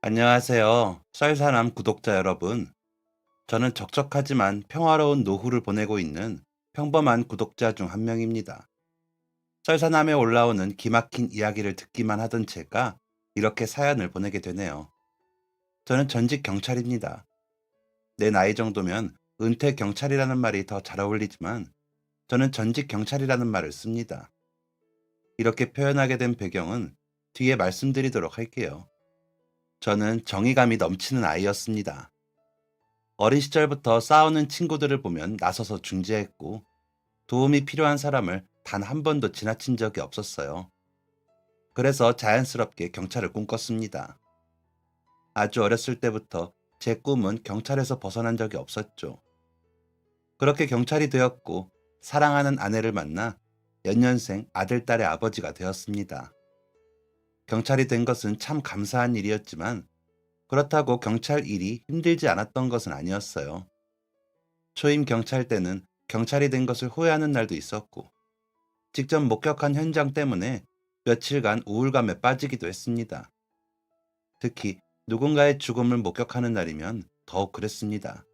안녕하세요. 썰사남 구독자 여러분. 저는 적적하지만 평화로운 노후를 보내고 있는 평범한 구독자 중 한 명입니다. 썰사남에 올라오는 기막힌 이야기를 듣기만 하던 제가 이렇게 사연을 보내게 되네요. 저는 전직 경찰입니다. 내 나이 정도면 은퇴 경찰이라는 말이 더 잘 어울리지만 저는 전직 경찰이라는 말을 씁니다. 이렇게 표현하게 된 배경은 뒤에 말씀드리도록 할게요. 저는 정의감이 넘치는 아이였습니다. 어린 시절부터 싸우는 친구들을 보면 나서서 중재했고 도움이 필요한 사람을 단 한 번도 지나친 적이 없었어요. 그래서 자연스럽게 경찰을 꿈꿨습니다. 아주 어렸을 때부터 제 꿈은 경찰에서 벗어난 적이 없었죠. 그렇게 경찰이 되었고 사랑하는 아내를 만나 연년생 아들, 딸의 아버지가 되었습니다. 경찰이 된 것은 참 감사한 일이었지만 그렇다고 경찰 일이 힘들지 않았던 것은 아니었어요. 초임 경찰 때는 경찰이 된 것을 후회하는 날도 있었고, 직접 목격한 현장 때문에 며칠간 우울감에 빠지기도 했습니다. 특히 누군가의 죽음을 목격하는 날이면 더욱 그랬습니다.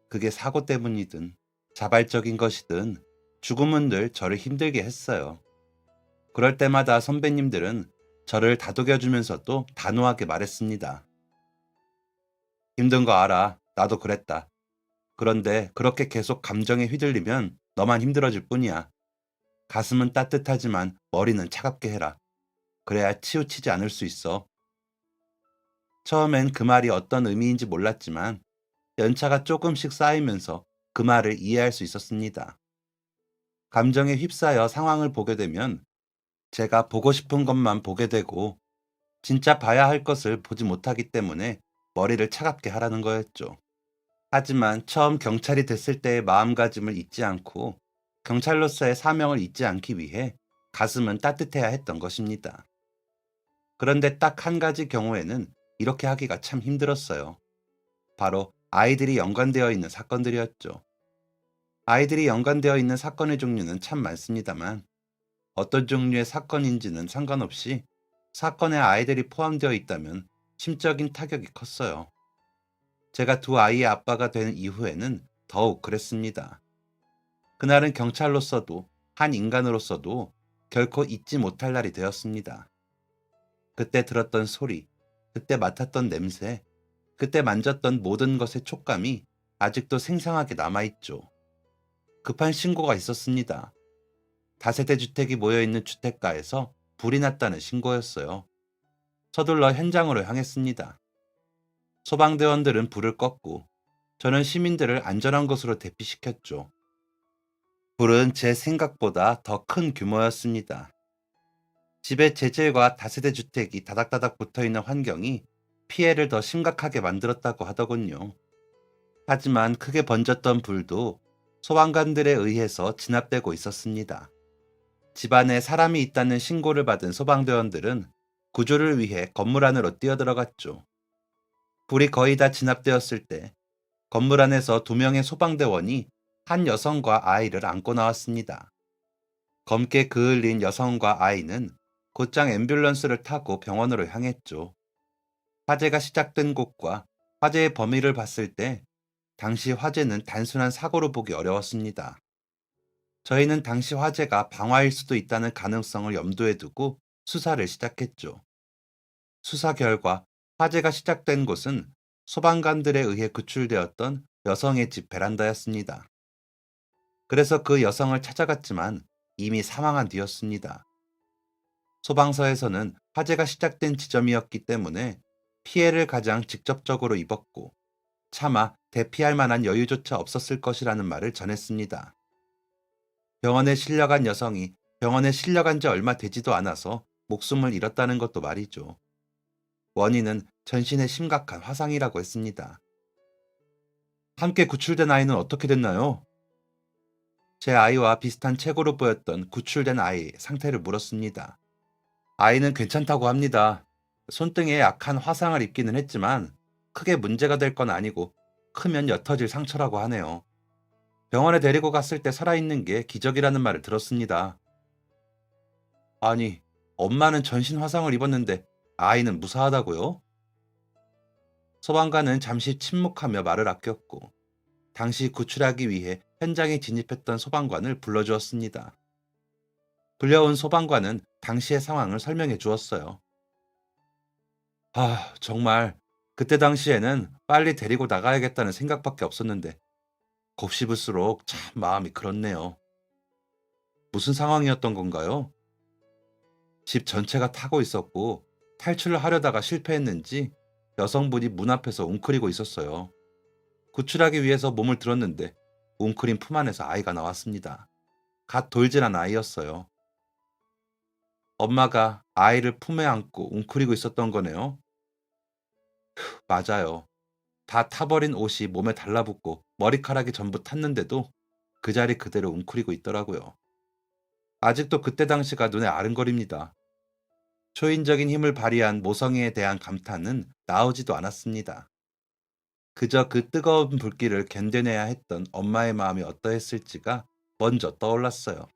그게 사고 때문이든 자발적인 것이든 죽음은 늘 저를 힘들게 했어요. 그럴 때마다 선배님들은 저를 다독여주면서도 단호하게 말했습니다. 힘든 거 알아. 나도 그랬다. 그런데 그렇게 계속 감정에 휘둘리면 너만 힘들어질 뿐이야. 가슴은 따뜻하지만 머리는 차갑게 해라. 그래야 치우치지 않을 수 있어. 처음엔 그 말이 어떤 의미인지 몰랐지만 연차가 조금씩 쌓이면서 그 말을 이해할 수 있었습니다. 감정에 휩싸여 상황을 보게 되면 제가 보고 싶은 것만 보게 되고 진짜 봐야 할 것을 보지 못하기 때문에 머리를 차갑게 하라는 거였죠. 하지만 처음 경찰이 됐을 때의 마음가짐을 잊지 않고 경찰로서의 사명을 잊지 않기 위해 가슴은 따뜻해야 했던 것입니다. 그런데 딱 한 가지 경우에는 이렇게 하기가 참 힘들었어요. 바로 아이들이 연관되어 있는 사건들이었죠. 아이들이 연관되어 있는 사건의 종류는 참 많습니다만 어떤 종류의 사건인지는 상관없이 사건에 아이들이 포함되어 있다면 심적인 타격이 컸어요. 제가 두 아이의 아빠가 된 이후에는 더욱 그랬습니다. 그날은 경찰로서도 한 인간으로서도 결코 잊지 못할 날이 되었습니다. 그때 들었던 소리, 그때 맡았던 냄새, 그때 만졌던 모든 것의 촉감이 아직도 생생하게 남아있죠. 급한 신고가 있었습니다. 다세대 주택이 모여있는 주택가에서 불이 났다는 신고였어요. 서둘러 현장으로 향했습니다. 소방대원들은 불을 껐고 저는 시민들을 안전한 곳으로 대피시켰죠. 불은 제 생각보다 더 큰 규모였습니다. 집의 재질과 다세대 주택이 다닥다닥 붙어있는 환경이 피해를 더 심각하게 만들었다고 하더군요. 하지만 크게 번졌던 불도 소방관들에 의해서 진압되고 있었습니다. 집안에 사람이 있다는 신고를 받은 소방대원들은 구조를 위해 건물 안으로 뛰어들어갔죠. 불이 거의 다 진압되었을 때 건물 안에서 두 명의 소방대원이 한 여성과 아이를 안고 나왔습니다. 검게 그을린 여성과 아이는 곧장 앰뷸런스를 타고 병원으로 향했죠. 화재가 시작된 곳과 화재의 범위를 봤을 때 당시 화재는 단순한 사고로 보기 어려웠습니다. 저희는 당시 화재가 방화일 수도 있다는 가능성을 염두에 두고 수사를 시작했죠. 수사 결과 화재가 시작된 곳은 소방관들에 의해 구출되었던 여성의 집 베란다였습니다. 그래서 그 여성을 찾아갔지만 이미 사망한 뒤였습니다. 소방서에서는 화재가 시작된 지점이었기 때문에 피해를 가장 직접적으로 입었고 차마 대피할 만한 여유조차 없었을 것이라는 말을 전했습니다. 병원에 실려간 여성이 병원에 실려간 지 얼마 되지도 않아서 목숨을 잃었다는 것도 말이죠. 원인은 전신에 심각한 화상이라고 했습니다. 함께 구출된 아이는 어떻게 됐나요? 제 아이와 비슷한 체구로 보였던 구출된 아이의 상태를 물었습니다. 아이는 괜찮다고 합니다. 손등에 약한 화상을 입기는 했지만 크게 문제가 될 건 아니고 크면 옅어질 상처라고 하네요. 병원에 데리고 갔을 때 살아있는 게 기적이라는 말을 들었습니다. 아니, 엄마는 전신 화상을 입었는데 아이는 무사하다고요? 소방관은 잠시 침묵하며 말을 아꼈고 당시 구출하기 위해 현장에 진입했던 소방관을 불러주었습니다. 불려온 소방관은 당시의 상황을 설명해 주었어요. 정말 그때 당시에는 빨리 데리고 나가야겠다는 생각밖에 없었는데 곱씹을수록 참 마음이 그렇네요. 무슨 상황이었던 건가요? 집 전체가 타고 있었고 탈출을 하려다가 실패했는지 여성분이 문 앞에서 웅크리고 있었어요. 구출하기 위해서 몸을 들었는데 웅크린 품 안에서 아이가 나왔습니다. 갓 돌진한 아이였어요. 엄마가 아이를 품에 안고 웅크리고 있었던 거네요. 맞아요. 다 타버린 옷이 몸에 달라붙고 머리카락이 전부 탔는데도 그 자리 그대로 웅크리고 있더라고요. 아직도 그때 당시가 눈에 아른거립니다. 초인적인 힘을 발휘한 모성애에 대한 감탄은 나오지도 않았습니다. 그저 그 뜨거운 불길을 견뎌내야 했던 엄마의 마음이 어떠했을지가 먼저 떠올랐어요.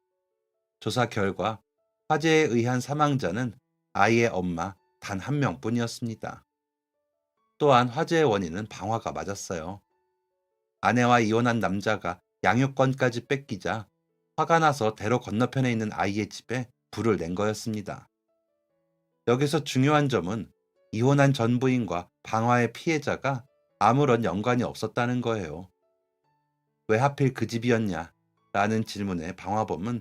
조사 결과 화재에 의한 사망자는 아이의 엄마 단 한 명뿐이었습니다. 또한 화재의 원인은 방화가 맞았어요. 아내와 이혼한 남자가 양육권까지 뺏기자 화가 나서 대로 건너편에 있는 아이의 집에 불을 낸 거였습니다. 여기서 중요한 점은 이혼한 전 부인과 방화의 피해자가 아무런 연관이 없었다는 거예요. 왜 하필 그 집이었냐? 라는 질문에 방화범은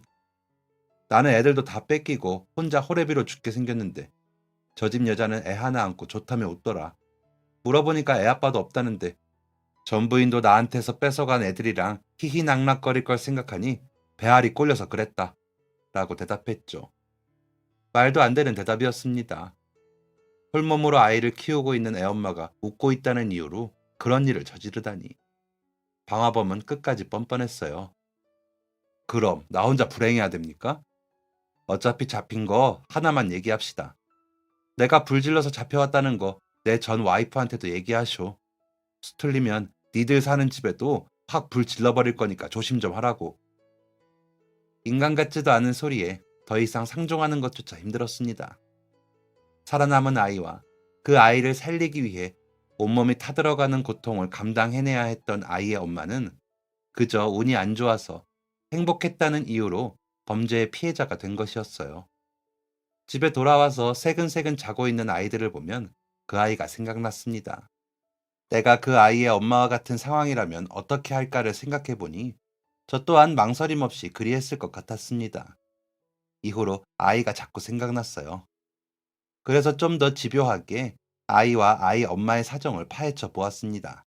나는 애들도 다 뺏기고 혼자 호래비로 죽게 생겼는데 저 집 여자는 애 하나 안고 좋다며 웃더라. 물어보니까 애 아빠도 없다는데 전 부인도 나한테서 뺏어간 애들이랑 히히낙낙거릴 걸 생각하니 배알이 꼴려서 그랬다. 라고 대답했죠. 말도 안 되는 대답이었습니다. 홀몸으로 아이를 키우고 있는 애엄마가 웃고 있다는 이유로 그런 일을 저지르다니. 방화범은 끝까지 뻔뻔했어요. 그럼 나 혼자 불행해야 됩니까? 어차피 잡힌 거 하나만 얘기합시다. 내가 불질러서 잡혀왔다는 거 내 전 와이프한테도 얘기하쇼. 수틀리면 니들 사는 집에도 확 불 질러버릴 거니까 조심 좀 하라고. 인간 같지도 않은 소리에 더 이상 상종하는 것조차 힘들었습니다. 살아남은 아이와 그 아이를 살리기 위해 온몸이 타들어가는 고통을 감당해내야 했던 아이의 엄마는 그저 운이 안 좋아서 행복했다는 이유로 범죄의 피해자가 된 것이었어요. 집에 돌아와서 새근새근 자고 있는 아이들을 보면 그 아이가 생각났습니다. 내가 그 아이의 엄마와 같은 상황이라면 어떻게 할까를 생각해 보니 저 또한 망설임 없이 그리했을 것 같았습니다. 이후로 아이가 자꾸 생각났어요. 그래서 좀 더 집요하게 아이와 아이 엄마의 사정을 파헤쳐 보았습니다.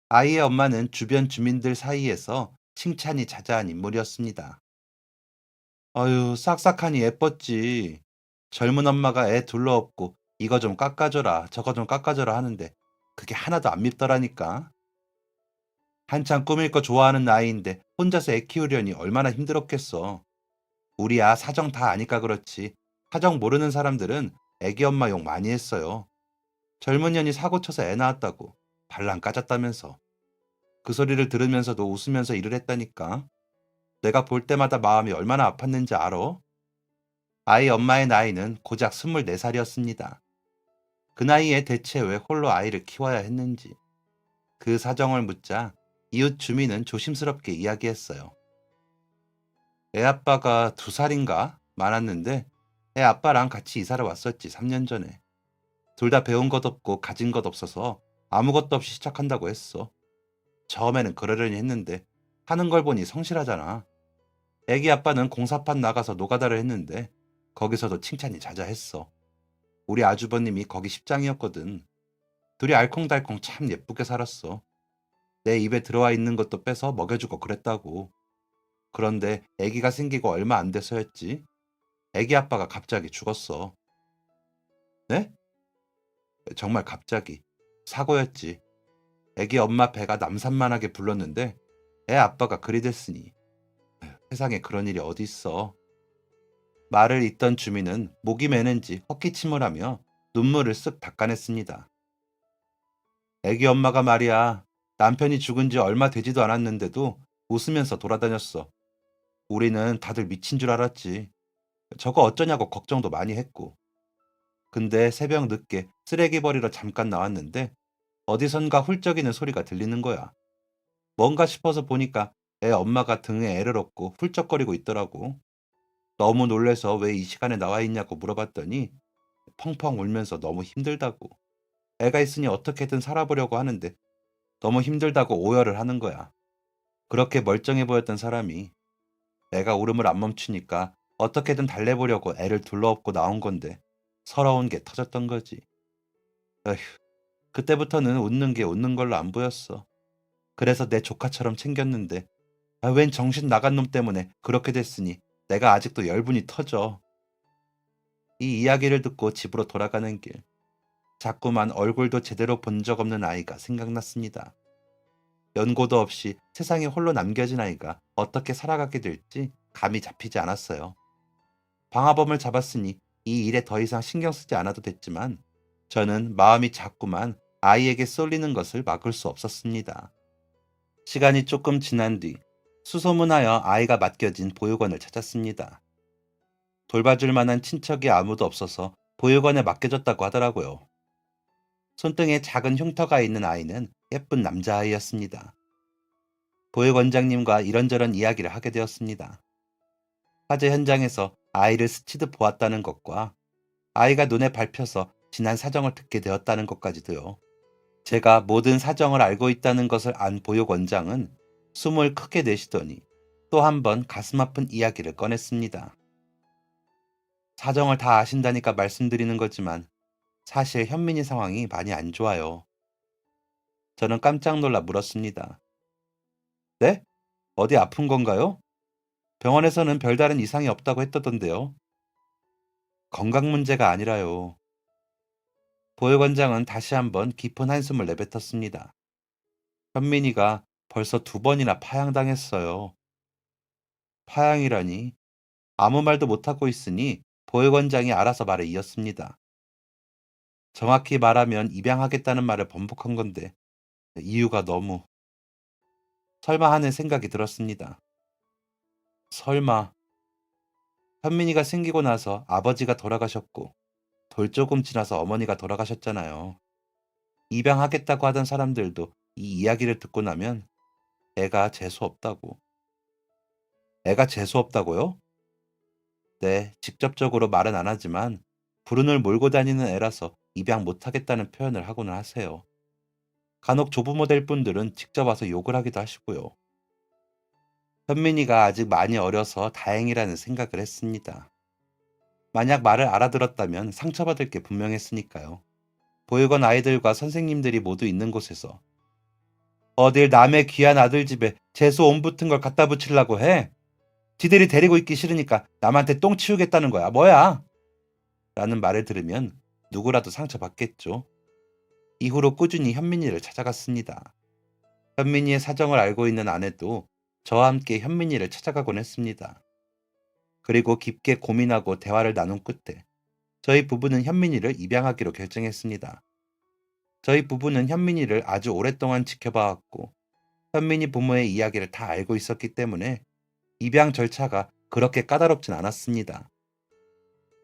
아이의 엄마는 주변 주민들 사이에서 칭찬이 자자한 인물이었습니다. 아유, 싹싹하니 예뻤지. 젊은 엄마가 애 둘러엎고 이거 좀 깎아줘라, 저거 좀 깎아줘라 하는데 그게 하나도 안 밉더라니까. 한창 꾸밀 거 좋아하는 나이인데 혼자서 애 키우려니 얼마나 힘들었겠어. 우리 사정 다 아니까 그렇지. 사정 모르는 사람들은 애기 엄마 욕 많이 했어요. 젊은 년이 사고 쳐서 애 낳았다고 발랑 까졌다면서. 그 소리를 들으면서도 웃으면서 일을 했다니까. 내가 볼 때마다 마음이 얼마나 아팠는지 알아? 아이 엄마의 나이는 고작 24살이었습니다. 그 나이에 대체 왜 홀로 아이를 키워야 했는지. 그 사정을 묻자 이웃 주민은 조심스럽게 이야기했어요. 애 아빠가 2살인가 많았는데 애 아빠랑 같이 이사를 왔었지 3년 전에. 둘 다 배운 것 없고 가진 것 없어서 아무것도 없이 시작한다고 했어. 처음에는 그러려니 했는데 하는 걸 보니 성실하잖아. 애기 아빠는 공사판 나가서 노가다를 했는데 거기서도 칭찬이 자자했어. 우리 아주버님이 거기 십장이었거든. 둘이 알콩달콩 참 예쁘게 살았어. 내 입에 들어와 있는 것도 빼서 먹여주고 그랬다고. 그런데 애기가 생기고 얼마 안 돼서였지. 애기 아빠가 갑자기 죽었어. 네? 정말 갑자기. 사고였지. 애기 엄마 배가 남산만하게 불렀는데 애 아빠가 그리 됐으니. 세상에 그런 일이 어디 있어. 말을 잇던 주민은 목이 메는지 헛기침을 하며 눈물을 쓱 닦아냈습니다. 애기 엄마가 말이야. 남편이 죽은 지 얼마 되지도 않았는데도 웃으면서 돌아다녔어. 우리는 다들 미친 줄 알았지. 저거 어쩌냐고 걱정도 많이 했고. 근데 새벽 늦게 쓰레기 버리러 잠깐 나왔는데 어디선가 훌쩍이는 소리가 들리는 거야. 뭔가 싶어서 보니까 애 엄마가 등에 애를 업고 훌쩍거리고 있더라고. 너무 놀래서 왜 이 시간에 나와 있냐고 물어봤더니 펑펑 울면서 너무 힘들다고. 애가 있으니 어떻게든 살아보려고 하는데 너무 힘들다고 오열을 하는 거야. 그렇게 멀쩡해 보였던 사람이 내가 울음을 안 멈추니까 어떻게든 달래보려고 애를 둘러엎고 나온 건데 서러운 게 터졌던 거지. 어휴, 그때부터는 웃는 게 웃는 걸로 안 보였어. 그래서 내 조카처럼 챙겼는데 웬 정신 나간 놈 때문에 그렇게 됐으니 내가 아직도 열분이 터져. 이 이야기를 듣고 집으로 돌아가는 길, 자꾸만 얼굴도 제대로 본 적 없는 아이가 생각났습니다. 연고도 없이 세상에 홀로 남겨진 아이가 어떻게 살아가게 될지 감이 잡히지 않았어요. 방화범을 잡았으니 이 일에 더 이상 신경 쓰지 않아도 됐지만 저는 마음이 자꾸만 아이에게 쏠리는 것을 막을 수 없었습니다. 시간이 조금 지난 뒤 수소문하여 아이가 맡겨진 보육원을 찾았습니다. 돌봐줄 만한 친척이 아무도 없어서 보육원에 맡겨졌다고 하더라고요. 손등에 작은 흉터가 있는 아이는 예쁜 남자아이였습니다. 보육원장님과 이런저런 이야기를 하게 되었습니다. 화재 현장에서 아이를 스치듯 보았다는 것과 아이가 눈에 밟혀서 지난 사정을 듣게 되었다는 것까지도요. 제가 모든 사정을 알고 있다는 것을 안 보육원장은 숨을 크게 내쉬더니 또 한 번 가슴 아픈 이야기를 꺼냈습니다. 사정을 다 아신다니까 말씀드리는 거지만 사실 현민이 상황이 많이 안 좋아요. 저는 깜짝 놀라 물었습니다. 네? 어디 아픈 건가요? 병원에서는 별다른 이상이 없다고 했다던데요. 건강 문제가 아니라요. 보육원장은 다시 한번 깊은 한숨을 내뱉었습니다. 현민이가 벌써 2번이나 파양당했어요. 파양이라니. 아무 말도 못하고 있으니 보육원장이 알아서 말을 이었습니다. 정확히 말하면 입양하겠다는 말을 번복한 건데 이유가 너무 설마 하는 생각이 들었습니다. 설마 현민이가 생기고 나서 아버지가 돌아가셨고 돌 조금 지나서 어머니가 돌아가셨잖아요. 입양하겠다고 하던 사람들도 이 이야기를 듣고 나면 애가 재수 없다고. 애가 재수 없다고요? 네, 직접적으로 말은 안 하지만 불운을 몰고 다니는 애라서 입양 못하겠다는 표현을 하고는 하세요. 간혹 조부모 될 분들은 직접 와서 욕을 하기도 하시고요. 현민이가 아직 많이 어려서 다행이라는 생각을 했습니다. 만약 말을 알아들었다면 상처받을 게 분명했으니까요. 보육원 아이들과 선생님들이 모두 있는 곳에서 어딜 남의 귀한 아들 집에 재수 옴 붙은 걸 갖다 붙이려고 해? 지들이 데리고 있기 싫으니까 남한테 똥 치우겠다는 거야. 뭐야? 라는 말을 들으면 누구라도 상처받겠죠. 이후로 꾸준히 현민이를 찾아갔습니다. 현민이의 사정을 알고 있는 아내도 저와 함께 현민이를 찾아가곤 했습니다. 그리고 깊게 고민하고 대화를 나눈 끝에 저희 부부는 현민이를 입양하기로 결정했습니다. 저희 부부는 현민이를 아주 오랫동안 지켜봐왔고 현민이 부모의 이야기를 다 알고 있었기 때문에 입양 절차가 그렇게 까다롭진 않았습니다.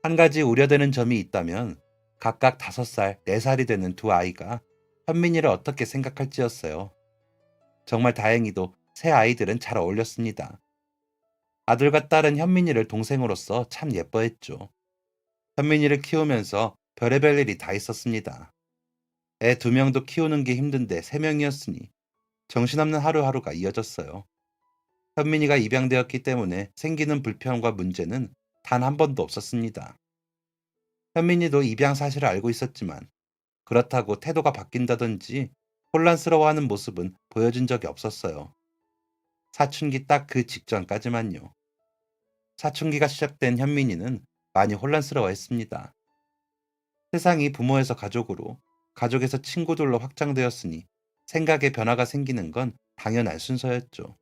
한 가지 우려되는 점이 있다면 각각 5살, 4살이 되는 두 아이가 현민이를 어떻게 생각할지였어요. 정말 다행히도 새 아이들은 잘 어울렸습니다. 아들과 딸은 현민이를 동생으로서 참 예뻐했죠. 현민이를 키우면서 별의별 일이 다 있었습니다. 애 2명도 키우는 게 힘든데 3명이었으니 정신없는 하루하루가 이어졌어요. 현민이가 입양되었기 때문에 생기는 불편과 문제는 단 한 번도 없었습니다. 현민이도 입양 사실을 알고 있었지만 그렇다고 태도가 바뀐다든지 혼란스러워하는 모습은 보여준 적이 없었어요. 사춘기 딱 그 직전까지만요. 사춘기가 시작된 현민이는 많이 혼란스러워했습니다. 세상이 부모에서 가족으로, 가족에서 친구들로 확장되었으니 생각의 변화가 생기는 건 당연한 순서였죠.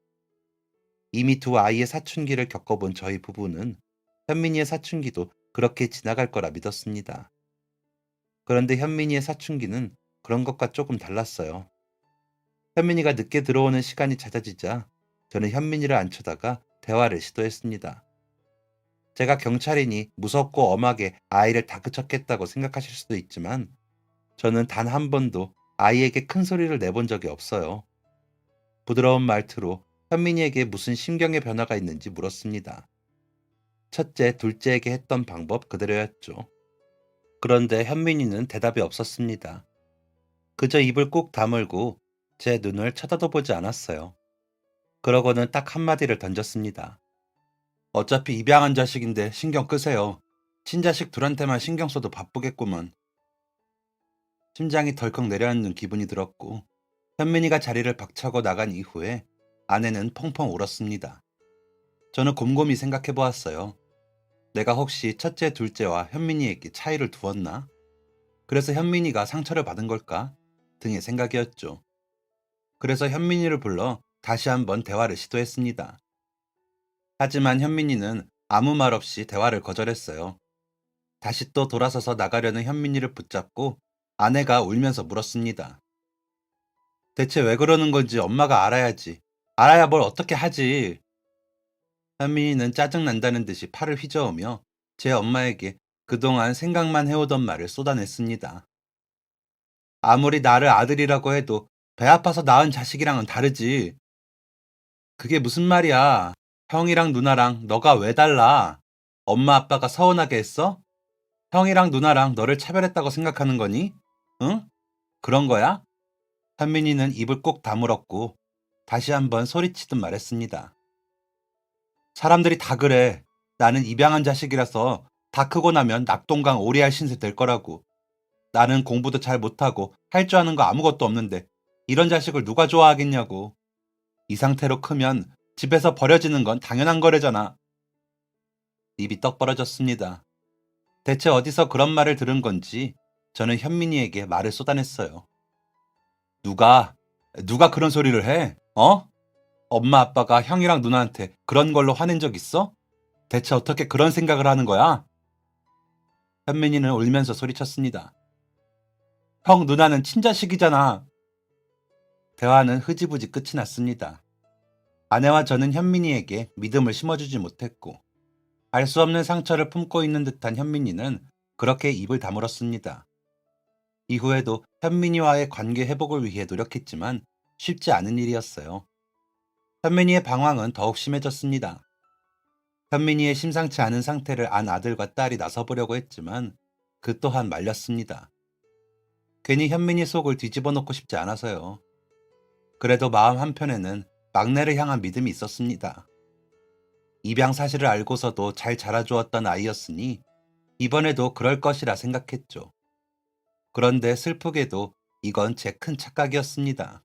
이미 두 아이의 사춘기를 겪어본 저희 부부는 현민이의 사춘기도 그렇게 지나갈 거라 믿었습니다. 그런데 현민이의 사춘기는 그런 것과 조금 달랐어요. 현민이가 늦게 들어오는 시간이 잦아지자 저는 현민이를 앉혀다가 대화를 시도했습니다. 제가 경찰이니 무섭고 엄하게 아이를 다그쳤겠다고 생각하실 수도 있지만 저는 단 한 번도 아이에게 큰 소리를 내본 적이 없어요. 부드러운 말투로 현민이에게 무슨 심경의 변화가 있는지 물었습니다. 첫째, 둘째에게 했던 방법 그대로였죠. 그런데 현민이는 대답이 없었습니다. 그저 입을 꾹 다물고 제 눈을 쳐다도 보지 않았어요. 그러고는 딱 한마디를 던졌습니다. 어차피 입양한 자식인데 신경 끄세요. 친자식 둘한테만 신경 써도 바쁘겠구먼. 심장이 덜컥 내려앉는 기분이 들었고 현민이가 자리를 박차고 나간 이후에 아내는 펑펑 울었습니다. 저는 곰곰이 생각해 보았어요. 내가 혹시 첫째, 둘째와 현민이에게 차이를 두었나? 그래서 현민이가 상처를 받은 걸까? 등의 생각이었죠. 그래서 현민이를 불러 다시 한번 대화를 시도했습니다. 하지만 현민이는 아무 말 없이 대화를 거절했어요. 다시 또 돌아서서 나가려는 현민이를 붙잡고 아내가 울면서 물었습니다. 대체 왜 그러는 건지 엄마가 알아야지. 알아야 뭘 어떻게 하지. 현민이는 짜증난다는 듯이 팔을 휘저으며 제 엄마에게 그동안 생각만 해오던 말을 쏟아냈습니다. 아무리 나를 아들이라고 해도 배 아파서 낳은 자식이랑은 다르지. 그게 무슨 말이야. 형이랑 누나랑 너가 왜 달라? 엄마 아빠가 서운하게 했어? 형이랑 누나랑 너를 차별했다고 생각하는 거니? 응? 그런 거야? 현민이는 입을 꼭 다물었고 다시 한번 소리치듯 말했습니다. 사람들이 다 그래. 나는 입양한 자식이라서 다 크고 나면 낙동강 오리알 신세 될 거라고. 나는 공부도 잘 못하고 할 줄 아는 거 아무것도 없는데 이런 자식을 누가 좋아하겠냐고. 이 상태로 크면 집에서 버려지는 건 당연한 거래잖아. 입이 떡 벌어졌습니다. 대체 어디서 그런 말을 들은 건지 저는 현민이에게 말을 쏟아냈어요. 누가, 누가 그런 소리를 해? 어? 엄마 아빠가 형이랑 누나한테 그런 걸로 화낸 적 있어? 대체 어떻게 그런 생각을 하는 거야? 현민이는 울면서 소리쳤습니다. 형 누나는 친자식이잖아. 대화는 흐지부지 끝이 났습니다. 아내와 저는 현민이에게 믿음을 심어주지 못했고 알 수 없는 상처를 품고 있는 듯한 현민이는 그렇게 입을 다물었습니다. 이후에도 현민이와의 관계 회복을 위해 노력했지만 쉽지 않은 일이었어요. 현민이의 방황은 더욱 심해졌습니다. 현민이의 심상치 않은 상태를 안 아들과 딸이 나서보려고 했지만 그 또한 말렸습니다. 괜히 현민이 속을 뒤집어 놓고 싶지 않아서요. 그래도 마음 한편에는 막내를 향한 믿음이 있었습니다. 입양 사실을 알고서도 잘 자라주었던 아이였으니 이번에도 그럴 것이라 생각했죠. 그런데 슬프게도 이건 제 큰 착각이었습니다.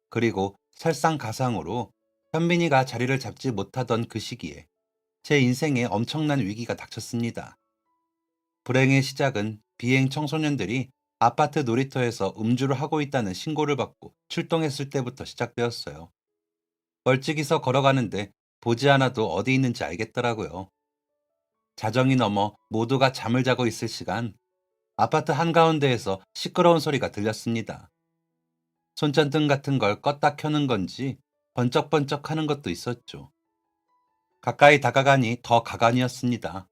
그리고 설상가상으로 현민이가 자리를 잡지 못하던 그 시기에 제 인생에 엄청난 위기가 닥쳤습니다. 불행의 시작은 비행 청소년들이 아파트 놀이터에서 음주를 하고 있다는 신고를 받고 출동했을 때부터 시작되었어요. 멀찍이서 걸어가는데 보지 않아도 어디 있는지 알겠더라고요. 자정이 넘어 모두가 잠을 자고 있을 시간, 아파트 한가운데에서 시끄러운 소리가 들렸습니다. 손전등 같은 걸 껐다 켜는 건지 번쩍번쩍 하는 것도 있었죠. 가까이 다가가니 더 가관이었습니다.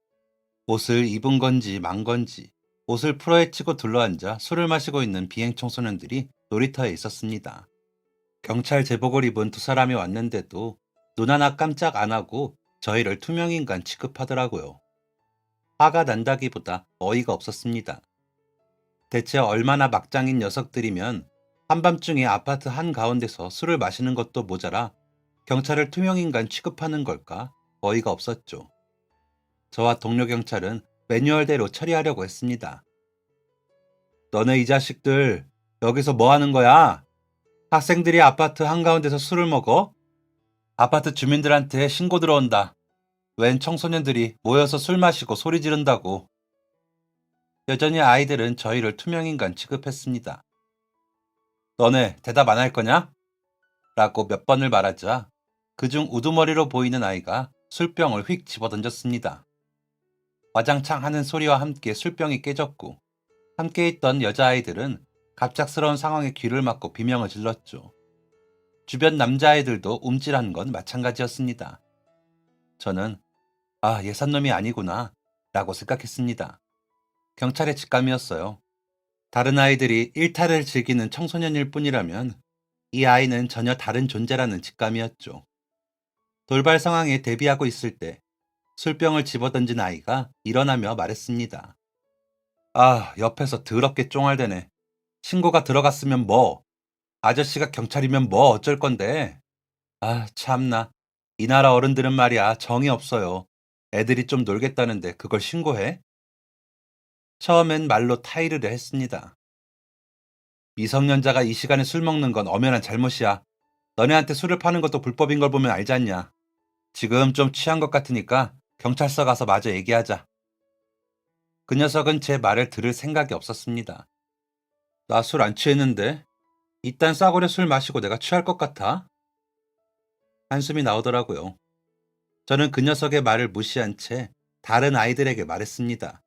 옷을 입은 건지 만 건지 옷을 풀어헤치고 둘러앉아 술을 마시고 있는 비행 청소년들이 놀이터에 있었습니다. 경찰 제복을 입은 두 사람이 왔는데도 눈 하나 깜짝 안 하고 저희를 투명인간 취급하더라고요. 화가 난다기보다 어이가 없었습니다. 대체 얼마나 막장인 녀석들이면 한밤중에 아파트 한가운데서 술을 마시는 것도 모자라 경찰을 투명인간 취급하는 걸까? 어이가 없었죠. 저와 동료 경찰은 매뉴얼대로 처리하려고 했습니다. 너네 이 자식들 여기서 뭐 하는 거야? 학생들이 아파트 한가운데서 술을 먹어? 아파트 주민들한테 신고 들어온다. 웬 청소년들이 모여서 술 마시고 소리 지른다고. 여전히 아이들은 저희를 투명인간 취급했습니다. 너네 대답 안 할 거냐? 라고 몇 번을 말하자 그중 우두머리로 보이는 아이가 술병을 휙 집어던졌습니다. 와장창 하는 소리와 함께 술병이 깨졌고 함께 있던 여자아이들은 갑작스러운 상황에 귀를 막고 비명을 질렀죠. 주변 남자아이들도 움찔한 건 마찬가지였습니다. 저는 아, 예산놈이 아니구나 라고 생각했습니다. 경찰의 직감이었어요. 다른 아이들이 일탈을 즐기는 청소년일 뿐이라면 이 아이는 전혀 다른 존재라는 직감이었죠. 돌발 상황에 대비하고 있을 때 술병을 집어던진 아이가 일어나며 말했습니다. 아, 옆에서 더럽게 쫑알대네. 신고가 들어갔으면 뭐, 아저씨가 경찰이면 뭐 어쩔 건데. 아, 참나. 이 나라 어른들은 말이야, 정이 없어요. 애들이 좀 놀겠다는데 그걸 신고해? 처음엔 말로 타이르를 했습니다. 미성년자가 이 시간에 술 먹는 건 엄연한 잘못이야. 너네한테 술을 파는 것도 불법인 걸 보면 알지 않냐. 지금 좀 취한 것 같으니까 경찰서 가서 마저 얘기하자. 그 녀석은 제 말을 들을 생각이 없었습니다. 나 술 안 취했는데? 이딴 싸구려 술 마시고 내가 취할 것 같아? 한숨이 나오더라고요. 저는 그 녀석의 말을 무시한 채 다른 아이들에게 말했습니다.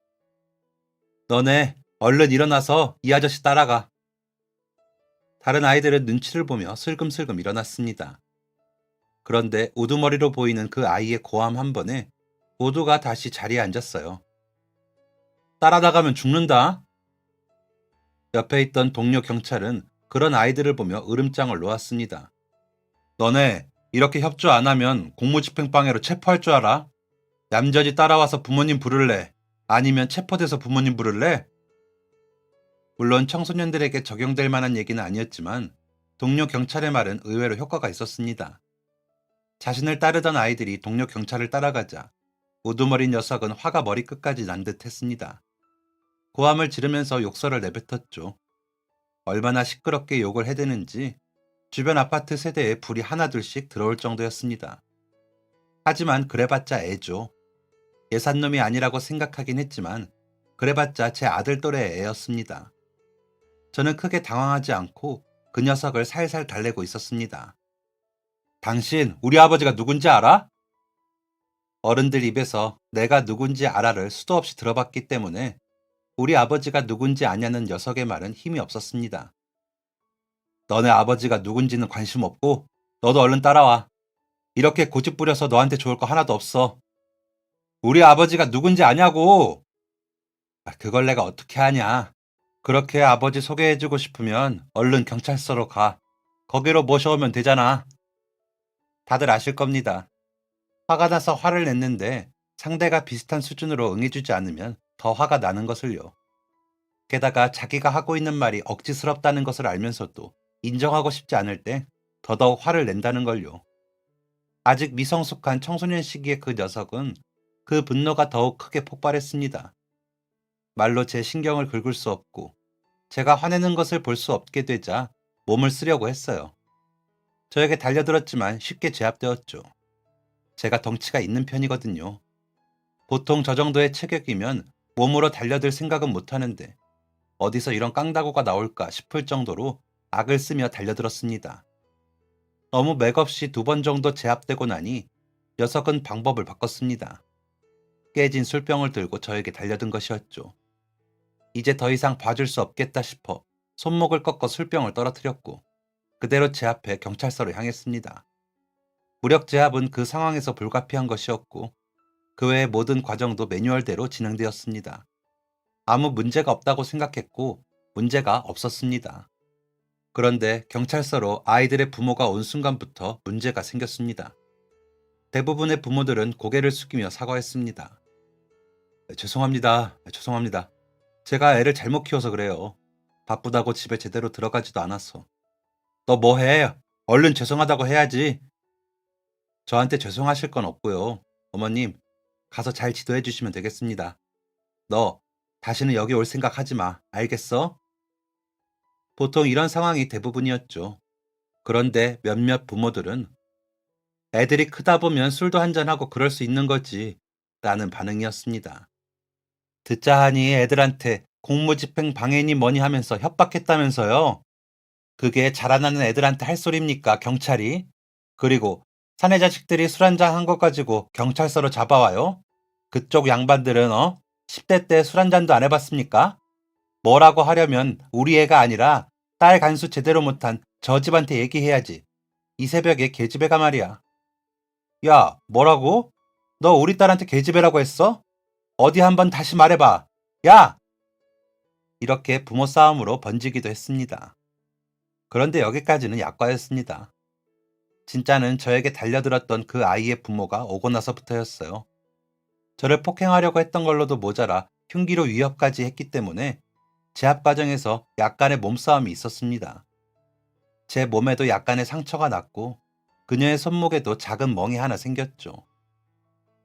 너네 얼른 일어나서 이 아저씨 따라가. 다른 아이들은 눈치를 보며 슬금슬금 일어났습니다. 그런데 우두머리로 보이는 그 아이의 고함 한 번에 모두가 다시 자리에 앉았어요. 따라나가면 죽는다. 옆에 있던 동료 경찰은 그런 아이들을 보며 으름장을 놓았습니다. 너네 이렇게 협조 안 하면 공무집행방해로 체포할 줄 알아? 얌전히 따라와서 부모님 부를래? 아니면 체포돼서 부모님 부를래? 물론 청소년들에게 적용될 만한 얘기는 아니었지만 동료 경찰의 말은 의외로 효과가 있었습니다. 자신을 따르던 아이들이 동료 경찰을 따라가자 우두머리 녀석은 화가 머리끝까지 난 듯 했습니다. 고함을 지르면서 욕설을 내뱉었죠. 얼마나 시끄럽게 욕을 해대는지 주변 아파트 세대에 불이 하나둘씩 들어올 정도였습니다. 하지만 그래봤자 애죠. 예산놈이 아니라고 생각하긴 했지만 그래봤자 제 아들 또래의 애였습니다. 저는 크게 당황하지 않고 그 녀석을 살살 달래고 있었습니다. 당신 우리 아버지가 누군지 알아? 어른들 입에서 내가 누군지 알아를 수도 없이 들어봤기 때문에 우리 아버지가 누군지 아냐는 녀석의 말은 힘이 없었습니다. 너네 아버지가 누군지는 관심 없고 너도 얼른 따라와. 이렇게 고집 부려서 너한테 좋을 거 하나도 없어. 우리 아버지가 누군지 아냐고. 그걸 내가 어떻게 아냐. 그렇게 아버지 소개해주고 싶으면 얼른 경찰서로 가. 거기로 모셔오면 되잖아. 다들 아실 겁니다. 화가 나서 화를 냈는데 상대가 비슷한 수준으로 응해주지 않으면 더 화가 나는 것을요. 게다가 자기가 하고 있는 말이 억지스럽다는 것을 알면서도 인정하고 싶지 않을 때 더더욱 화를 낸다는 걸요. 아직 미성숙한 청소년 시기의 그 녀석은 그 분노가 더욱 크게 폭발했습니다. 말로 제 신경을 긁을 수 없고 제가 화내는 것을 볼 수 없게 되자 몸을 쓰려고 했어요. 저에게 달려들었지만 쉽게 제압되었죠. 제가 덩치가 있는 편이거든요. 보통 저 정도의 체격이면 몸으로 달려들 생각은 못하는데 어디서 이런 깡다구가 나올까 싶을 정도로 악을 쓰며 달려들었습니다. 너무 맥없이 2번 정도 제압되고 나니 녀석은 방법을 바꿨습니다. 깨진 술병을 들고 저에게 달려든 것이었죠. 이제 더 이상 봐줄 수 없겠다 싶어 손목을 꺾어 술병을 떨어뜨렸고 그대로 제 앞에 경찰서로 향했습니다. 무력 제압은 그 상황에서 불가피한 것이었고 그 외의 모든 과정도 매뉴얼대로 진행되었습니다. 아무 문제가 없다고 생각했고 문제가 없었습니다. 그런데 경찰서로 아이들의 부모가 온 순간부터 문제가 생겼습니다. 대부분의 부모들은 고개를 숙이며 사과했습니다. 죄송합니다. 제가 애를 잘못 키워서 그래요. 바쁘다고 집에 제대로 들어가지도 않았어. 너 뭐 해? 얼른 죄송하다고 해야지. 저한테 죄송하실 건 없고요. 어머님, 가서 잘 지도해 주시면 되겠습니다. 너 다시는 여기 올 생각 하지 마. 알겠어? 보통 이런 상황이 대부분이었죠. 그런데 몇몇 부모들은 애들이 크다 보면 술도 한잔하고 그럴 수 있는 거지. 라는 반응이었습니다. 듣자 하니 애들한테 공무집행 방해니 뭐니 하면서 협박했다면서요. 그게 자라나는 애들한테 할 소리입니까, 경찰이? 그리고 사내 자식들이 술 한잔 한 것 가지고 경찰서로 잡아와요? 그쪽 양반들은 10대 때 술 한잔도 안 해봤습니까? 뭐라고 하려면 우리 애가 아니라 딸 간수 제대로 못한 저 집한테 얘기해야지. 이 새벽에 계집애가 말이야. 야, 뭐라고? 너 우리 딸한테 계집애라고 했어? 어디 한번 다시 말해봐. 야! 이렇게 부모 싸움으로 번지기도 했습니다. 그런데 여기까지는 약과였습니다. 진짜는 저에게 달려들었던 그 아이의 부모가 오고 나서부터였어요. 저를 폭행하려고 했던 걸로도 모자라 흉기로 위협까지 했기 때문에 제압 과정에서 약간의 몸싸움이 있었습니다. 제 몸에도 약간의 상처가 났고 그녀의 손목에도 작은 멍이 하나 생겼죠.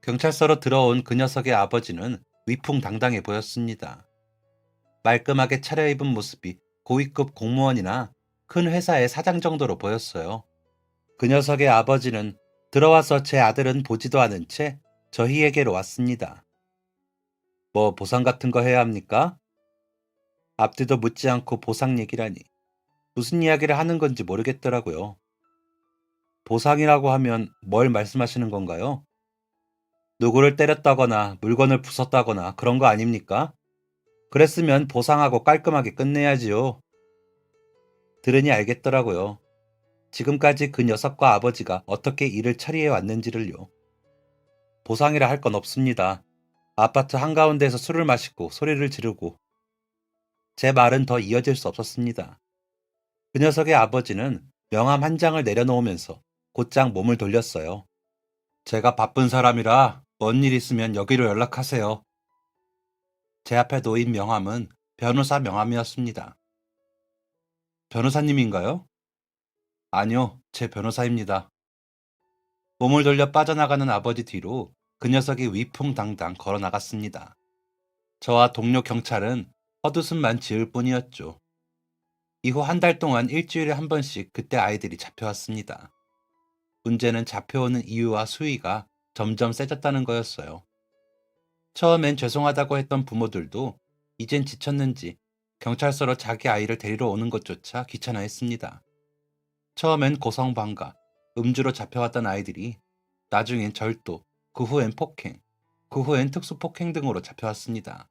경찰서로 들어온 그 녀석의 아버지는 위풍당당해 보였습니다. 말끔하게 차려입은 모습이 고위급 공무원이나 큰 회사의 사장 정도로 보였어요. 그 녀석의 아버지는 들어와서 제 아들은 보지도 않은 채 저희에게로 왔습니다. 뭐 보상 같은 거 해야 합니까? 앞뒤도 묻지 않고 보상 얘기라니. 무슨 이야기를 하는 건지 모르겠더라고요. 보상이라고 하면 뭘 말씀하시는 건가요? 누구를 때렸다거나 물건을 부쉈다거나 그런 거 아닙니까? 그랬으면 보상하고 깔끔하게 끝내야지요. 들으니 알겠더라고요. 지금까지 그 녀석과 아버지가 어떻게 일을 처리해 왔는지를요. 보상이라 할 건 없습니다. 아파트 한가운데에서 술을 마시고 소리를 지르고 제 말은 더 이어질 수 없었습니다. 그 녀석의 아버지는 명함 한 장을 내려놓으면서 곧장 몸을 돌렸어요. 제가 바쁜 사람이라 뭔 일 있으면 여기로 연락하세요. 제 앞에 놓인 명함은 변호사 명함이었습니다. 변호사님인가요? 아니요, 제 변호사입니다. 몸을 돌려 빠져나가는 아버지 뒤로 그 녀석이 위풍당당 걸어 나갔습니다. 저와 동료 경찰은 헛웃음만 지을 뿐이었죠. 이후 한 달 동안 일주일에 한 번씩 그때 아이들이 잡혀왔습니다. 문제는 잡혀오는 이유와 수위가 점점 세졌다는 거였어요. 처음엔 죄송하다고 했던 부모들도 이젠 지쳤는지 경찰서로 자기 아이를 데리러 오는 것조차 귀찮아했습니다. 처음엔 고성방가, 음주로 잡혀왔던 아이들이 나중엔 절도, 그 후엔 폭행, 그 후엔 특수폭행 등으로 잡혀왔습니다.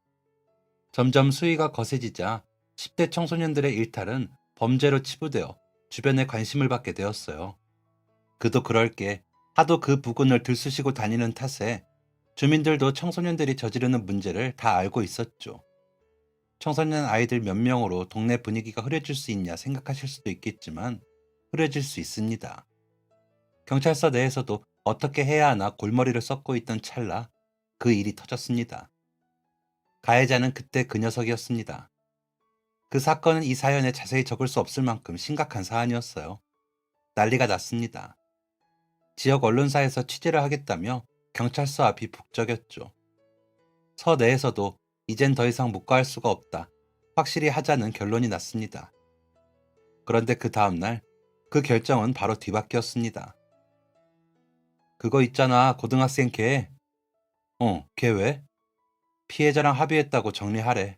점점 수위가 거세지자 10대 청소년들의 일탈은 범죄로 치부되어 주변에 관심을 받게 되었어요. 그도 그럴 게 하도 그 부근을 들쑤시고 다니는 탓에 주민들도 청소년들이 저지르는 문제를 다 알고 있었죠. 청소년 아이들 몇 명으로 동네 분위기가 흐려질 수 있냐 생각하실 수도 있겠지만 흐려질 수 있습니다. 경찰서 내에서도 어떻게 해야 하나 골머리를 썩고 있던 찰나 그 일이 터졌습니다. 가해자는 그때 그 녀석이었습니다. 그 사건은 이 사연에 자세히 적을 수 없을 만큼 심각한 사안이었어요. 난리가 났습니다. 지역 언론사에서 취재를 하겠다며 경찰서 앞이 북적였죠. 서 내에서도 이젠 더 이상 묵과할 수가 없다. 확실히 하자는 결론이 났습니다. 그런데 그 다음날 그 결정은 바로 뒤바뀌었습니다. 그거 있잖아, 고등학생 걔. 걔 왜? 피해자랑 합의했다고 정리하래.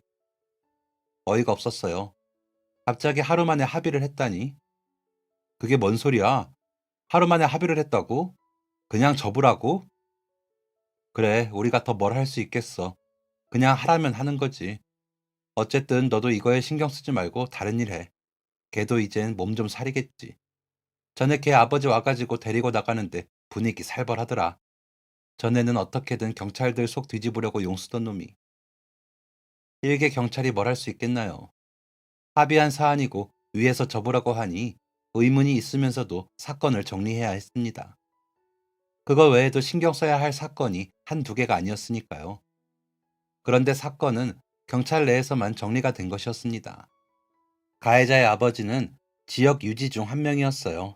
어이가 없었어요. 갑자기 하루 만에 합의를 했다니. 그게 뭔 소리야? 하루 만에 합의를 했다고? 그냥 접으라고? 그래, 우리가 더 뭘 할 수 있겠어. 그냥 하라면 하는 거지. 어쨌든 너도 이거에 신경 쓰지 말고 다른 일 해. 걔도 이젠 몸 좀 사리겠지. 전에 걔 아버지 와가지고 데리고 나가는데 분위기 살벌하더라. 전에는 어떻게든 경찰들 속 뒤집으려고 용쓰던 놈이. 일개 경찰이 뭘 할 수 있겠나요? 합의한 사안이고 위에서 접으라고 하니 의문이 있으면서도 사건을 정리해야 했습니다. 그거 외에도 신경 써야 할 사건이 한두 개가 아니었으니까요. 그런데 사건은 경찰 내에서만 정리가 된 것이었습니다. 가해자의 아버지는 지역 유지 중 한 명이었어요.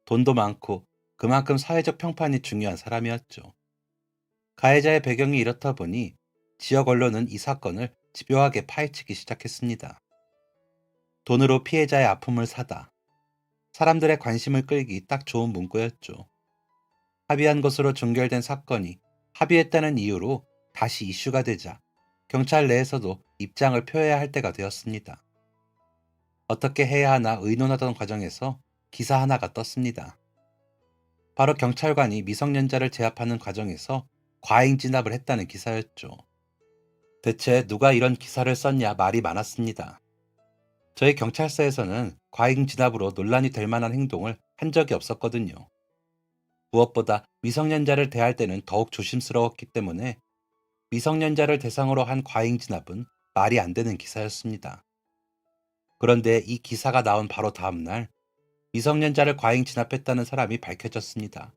돈도 많고 그만큼 사회적 평판이 중요한 사람이었죠. 가해자의 배경이 이렇다 보니 지역 언론은 이 사건을 집요하게 파헤치기 시작했습니다. 돈으로 피해자의 아픔을 사다. 사람들의 관심을 끌기 딱 좋은 문구였죠. 합의한 것으로 종결된 사건이 합의했다는 이유로 다시 이슈가 되자 경찰 내에서도 입장을 표해야 할 때가 되었습니다. 어떻게 해야 하나 의논하던 과정에서 기사 하나가 떴습니다. 바로 경찰관이 미성년자를 제압하는 과정에서 과잉 진압을 했다는 기사였죠. 대체 누가 이런 기사를 썼냐 말이 많았습니다. 저희 경찰서에서는 과잉 진압으로 논란이 될 만한 행동을 한 적이 없었거든요. 무엇보다 미성년자를 대할 때는 더욱 조심스러웠기 때문에 미성년자를 대상으로 한 과잉 진압은 말이 안 되는 기사였습니다. 그런데 이 기사가 나온 바로 다음 날 미성년자를 과잉 진압했다는 사람이 밝혀졌습니다.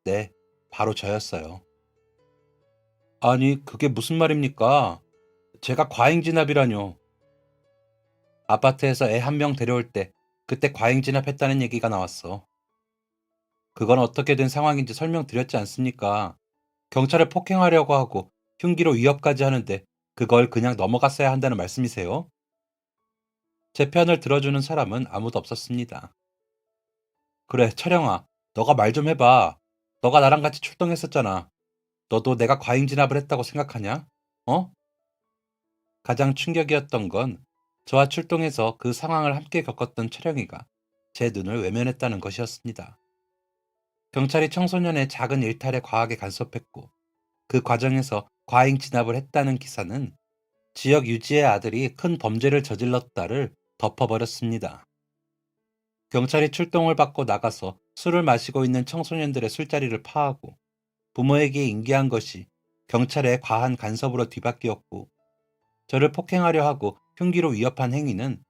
네, 바로 저였어요. 아니, 그게 무슨 말입니까? 제가 과잉 진압이라뇨. 아파트에서 애 한 명 데려올 때 그때 과잉 진압했다는 얘기가 나왔어. 그건 어떻게 된 상황인지 설명드렸지 않습니까? 경찰을 폭행하려고 하고 흉기로 위협까지 하는데 그걸 그냥 넘어갔어야 한다는 말씀이세요? 제 편을 들어주는 사람은 아무도 없었습니다. 그래, 철영아, 너가 말 좀 해봐. 너가 나랑 같이 출동했었잖아. 너도 내가 과잉 진압을 했다고 생각하냐? 어? 가장 충격이었던 건 저와 출동해서 그 상황을 함께 겪었던 철영이가 제 눈을 외면했다는 것이었습니다. 경찰이 청소년의 작은 일탈에 과하게 간섭했고 그 과정에서 과잉 진압을 했다는 기사는 지역 유지의 아들이 큰 범죄를 저질렀다를 덮어버렸습니다. 경찰이 출동을 받고 나가서 술을 마시고 있는 청소년들의 술자리를 파하고 부모에게 인계한 것이 경찰의 과한 간섭으로 뒤바뀌었고 저를 폭행하려 하고 흉기로 위협한 행위는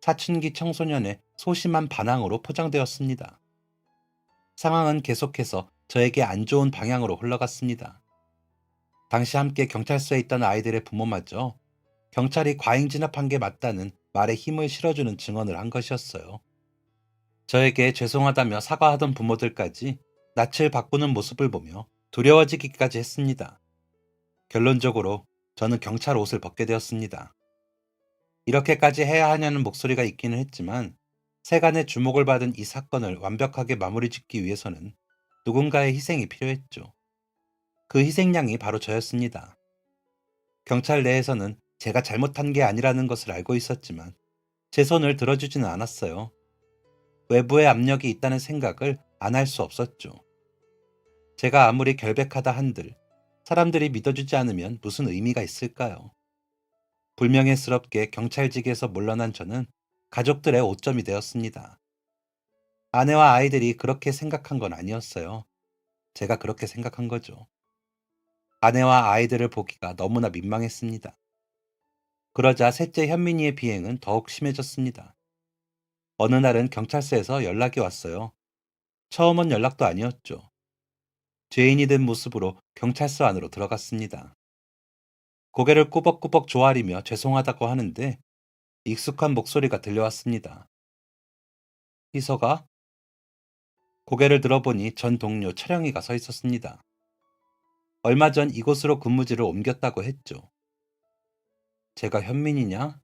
사춘기 청소년의 소심한 반항으로 포장되었습니다. 상황은 계속해서 저에게 안 좋은 방향으로 흘러갔습니다. 당시 함께 경찰서에 있던 아이들의 부모마저 경찰이 과잉 진압한 게 맞다는 말에 힘을 실어주는 증언을 한 것이었어요. 저에게 죄송하다며 사과하던 부모들까지 낯을 바꾸는 모습을 보며 두려워지기까지 했습니다. 결론적으로 저는 경찰 옷을 벗게 되었습니다. 이렇게까지 해야 하냐는 목소리가 있기는 했지만 세간의 주목을 받은 이 사건을 완벽하게 마무리 짓기 위해서는 누군가의 희생이 필요했죠. 그 희생양이 바로 저였습니다. 경찰 내에서는 제가 잘못한 게 아니라는 것을 알고 있었지만 제 손을 들어주지는 않았어요. 외부의 압력이 있다는 생각을 안 할 수 없었죠. 제가 아무리 결백하다 한들 사람들이 믿어주지 않으면 무슨 의미가 있을까요? 불명예스럽게 경찰직에서 물러난 저는 가족들의 오점이 되었습니다. 아내와 아이들이 그렇게 생각한 건 아니었어요. 제가 그렇게 생각한 거죠. 아내와 아이들을 보기가 너무나 민망했습니다. 그러자 셋째 현민이의 비행은 더욱 심해졌습니다. 어느 날은 경찰서에서 연락이 왔어요. 처음은 연락도 아니었죠. 죄인이 된 모습으로 경찰서 안으로 들어갔습니다. 고개를 꾸벅꾸벅 조아리며 죄송하다고 하는데 익숙한 목소리가 들려왔습니다. 희서가? 고개를 들어보니 전 동료 철영이가 서 있었습니다. 얼마 전 이곳으로 근무지를 옮겼다고 했죠. 제가 현민이냐?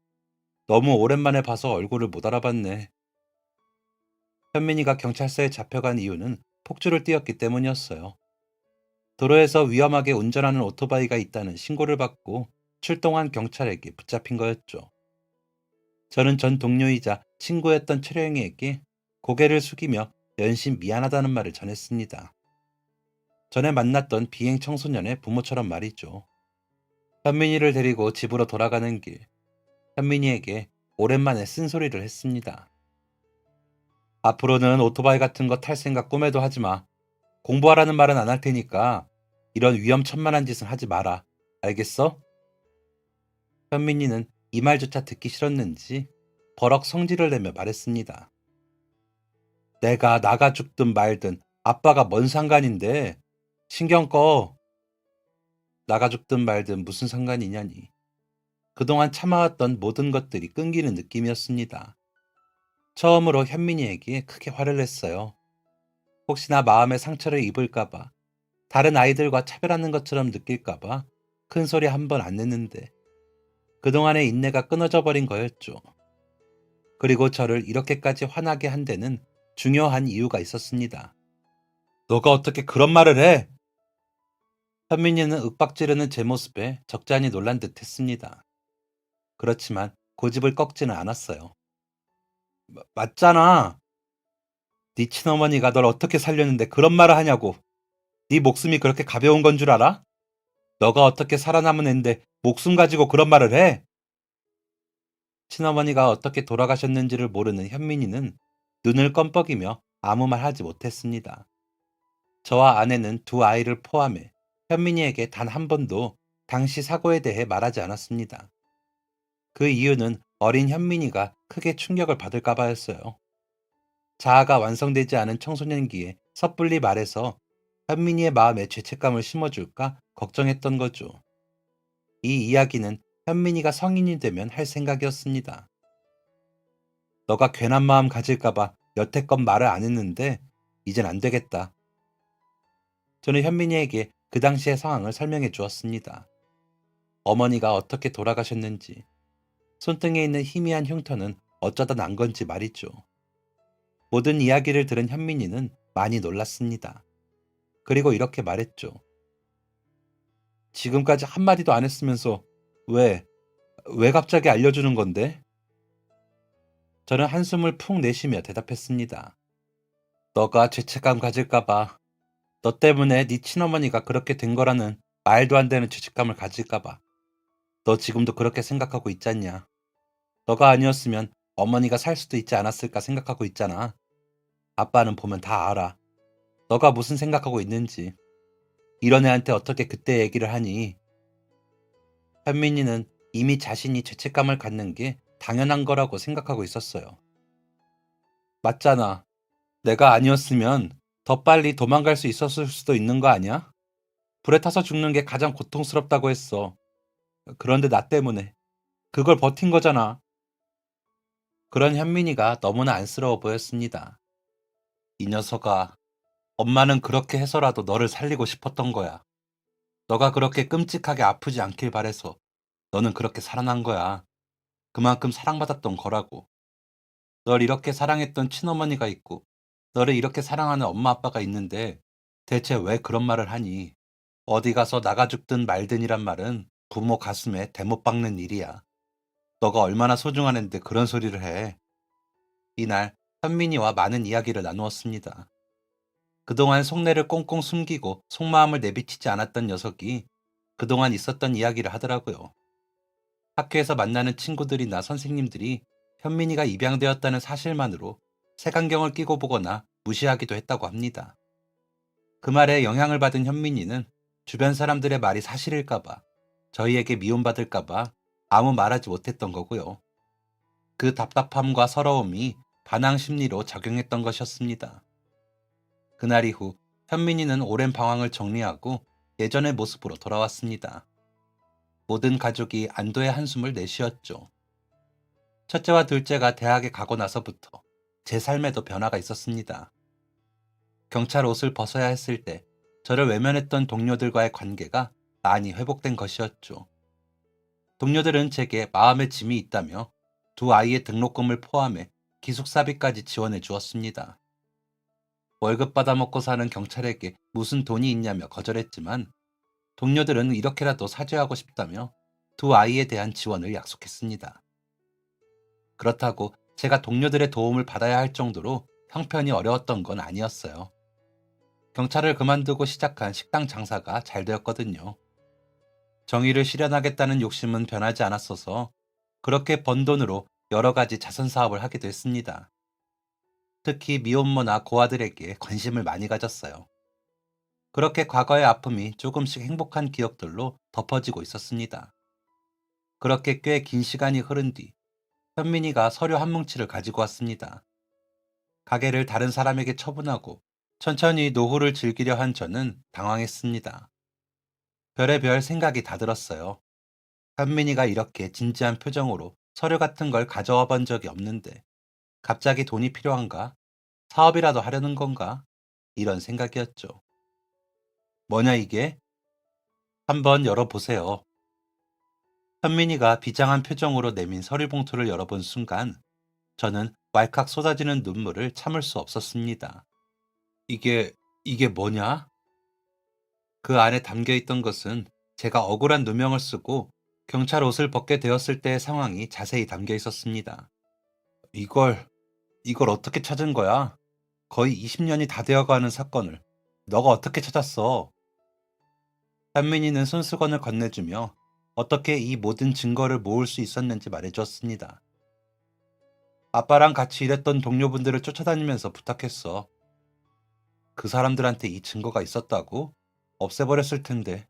너무 오랜만에 봐서 얼굴을 못 알아봤네. 현민이가 경찰서에 잡혀간 이유는 폭주를 띄었기 때문이었어요. 도로에서 위험하게 운전하는 오토바이가 있다는 신고를 받고 출동한 경찰에게 붙잡힌 거였죠. 저는 전 동료이자 친구였던 철영이에게 고개를 숙이며 연신 미안하다는 말을 전했습니다. 전에 만났던 비행 청소년의 부모처럼 말이죠. 현민이를 데리고 집으로 돌아가는 길, 현민이에게 오랜만에 쓴소리를 했습니다. 앞으로는 오토바이 같은 거 탈 생각 꿈에도 하지 마. 공부하라는 말은 안 할 테니까 이런 위험천만한 짓은 하지 마라. 알겠어? 현민이는 이 말조차 듣기 싫었는지 버럭 성질을 내며 말했습니다. 내가 나가 죽든 말든 아빠가 뭔 상관인데 신경 꺼. 나가 죽든 말든 무슨 상관이냐니. 그동안 참아왔던 모든 것들이 끊기는 느낌이었습니다. 처음으로 현민이에게 크게 화를 냈어요. 혹시나 마음의 상처를 입을까봐, 다른 아이들과 차별하는 것처럼 느낄까봐 큰 소리 한 번 안 냈는데 그동안의 인내가 끊어져 버린 거였죠. 그리고 저를 이렇게까지 화나게 한 데는 중요한 이유가 있었습니다. 너가 어떻게 그런 말을 해? 현민이는 윽박지르는 제 모습에 적잖이 놀란 듯 했습니다. 그렇지만 고집을 꺾지는 않았어요. 맞잖아. 네 친어머니가 널 어떻게 살렸는데 그런 말을 하냐고. 네 목숨이 그렇게 가벼운 건 줄 알아? 너가 어떻게 살아남은 앤데 목숨 가지고 그런 말을 해? 친어머니가 어떻게 돌아가셨는지를 모르는 현민이는 눈을 껌뻑이며 아무 말 하지 못했습니다. 저와 아내는 두 아이를 포함해 현민이에게 단 한 번도 당시 사고에 대해 말하지 않았습니다. 그 이유는 어린 현민이가 크게 충격을 받을까 봐였어요. 자아가 완성되지 않은 청소년기에 섣불리 말해서 현민이의 마음에 죄책감을 심어줄까 걱정했던 거죠. 이 이야기는 현민이가 성인이 되면 할 생각이었습니다. 너가 괜한 마음 가질까봐 여태껏 말을 안 했는데 이젠 안 되겠다. 저는 현민이에게 그 당시의 상황을 설명해 주었습니다. 어머니가 어떻게 돌아가셨는지, 손등에 있는 희미한 흉터는 어쩌다 난 건지 말이죠. 모든 이야기를 들은 현민이는 많이 놀랐습니다. 그리고 이렇게 말했죠. 지금까지 한마디도 안 했으면서 왜, 왜 갑자기 알려주는 건데? 저는 한숨을 푹 내쉬며 대답했습니다. 너가 죄책감 가질까봐, 너 때문에 네 친어머니가 그렇게 된 거라는 말도 안 되는 죄책감을 가질까봐. 너 지금도 그렇게 생각하고 있잖냐. 너가 아니었으면 어머니가 살 수도 있지 않았을까 생각하고 있잖아. 아빠는 보면 다 알아. 너가 무슨 생각하고 있는지. 이런 애한테 어떻게 그때 얘기를 하니? 현민이는 이미 자신이 죄책감을 갖는 게 당연한 거라고 생각하고 있었어요. 맞잖아. 내가 아니었으면 더 빨리 도망갈 수 있었을 수도 있는 거 아니야? 불에 타서 죽는 게 가장 고통스럽다고 했어. 그런데 나 때문에. 그걸 버틴 거잖아. 그런 현민이가 너무나 안쓰러워 보였습니다. 이 녀석아, 엄마는 그렇게 해서라도 너를 살리고 싶었던 거야. 너가 그렇게 끔찍하게 아프지 않길 바래서 너는 그렇게 살아난 거야. 그만큼 사랑받았던 거라고. 널 이렇게 사랑했던 친어머니가 있고, 너를 이렇게 사랑하는 엄마 아빠가 있는데 대체 왜 그런 말을 하니? 어디 가서 나가 죽든 말든이란 말은 부모 가슴에 대못 박는 일이야. 너가 얼마나 소중한 앤데 그런 소리를 해. 이날 현민이와 많은 이야기를 나누었습니다. 그동안 속내를 꽁꽁 숨기고 속마음을 내비치지 않았던 녀석이 그동안 있었던 이야기를 하더라고요. 학교에서 만나는 친구들이나 선생님들이 현민이가 입양되었다는 사실만으로 색안경을 끼고 보거나 무시하기도 했다고 합니다. 그 말에 영향을 받은 현민이는 주변 사람들의 말이 사실일까봐, 저희에게 미움받을까봐 아무 말하지 못했던 거고요. 그 답답함과 서러움이 반항 심리로 작용했던 것이었습니다. 그날 이후 현민이는 오랜 방황을 정리하고 예전의 모습으로 돌아왔습니다. 모든 가족이 안도의 한숨을 내쉬었죠. 첫째와 둘째가 대학에 가고 나서부터 제 삶에도 변화가 있었습니다. 경찰 옷을 벗어야 했을 때 저를 외면했던 동료들과의 관계가 많이 회복된 것이었죠. 동료들은 제게 마음의 짐이 있다며 두 아이의 등록금을 포함해 기숙사비까지 지원해 주었습니다. 월급 받아먹고 사는 경찰에게 무슨 돈이 있냐며 거절했지만 동료들은 이렇게라도 사죄하고 싶다며 두 아이에 대한 지원을 약속했습니다. 그렇다고 제가 동료들의 도움을 받아야 할 정도로 형편이 어려웠던 건 아니었어요. 경찰을 그만두고 시작한 식당 장사가 잘 되었거든요. 정의를 실현하겠다는 욕심은 변하지 않았어서 그렇게 번 돈으로 여러 가지 자선 사업을 하기도 했습니다. 특히 미혼모나 고아들에게 관심을 많이 가졌어요. 그렇게 과거의 아픔이 조금씩 행복한 기억들로 덮어지고 있었습니다. 그렇게 꽤 긴 시간이 흐른 뒤 현민이가 서류 한 뭉치를 가지고 왔습니다. 가게를 다른 사람에게 처분하고 천천히 노후를 즐기려 한 저는 당황했습니다. 별의별 생각이 다 들었어요. 현민이가 이렇게 진지한 표정으로 서류 같은 걸 가져와 본 적이 없는데 갑자기 돈이 필요한가? 사업이라도 하려는 건가? 이런 생각이었죠. 뭐냐 이게? 한번 열어보세요. 현민이가 비장한 표정으로 내민 서류 봉투를 열어본 순간 저는 왈칵 쏟아지는 눈물을 참을 수 없었습니다. 이게, 이게 뭐냐? 그 안에 담겨 있던 것은 제가 억울한 누명을 쓰고 경찰 옷을 벗게 되었을 때의 상황이 자세히 담겨 있었습니다. 이걸, 이걸 어떻게 찾은 거야? 거의 20년이 다 되어가는 사건을 너가 어떻게 찾았어? 현민이는 손수건을 건네주며 어떻게 이 모든 증거를 모을 수 있었는지 말해주었습니다. 아빠랑 같이 일했던 동료분들을 쫓아다니면서 부탁했어. 그 사람들한테 이 증거가 있었다고? 없애버렸을 텐데.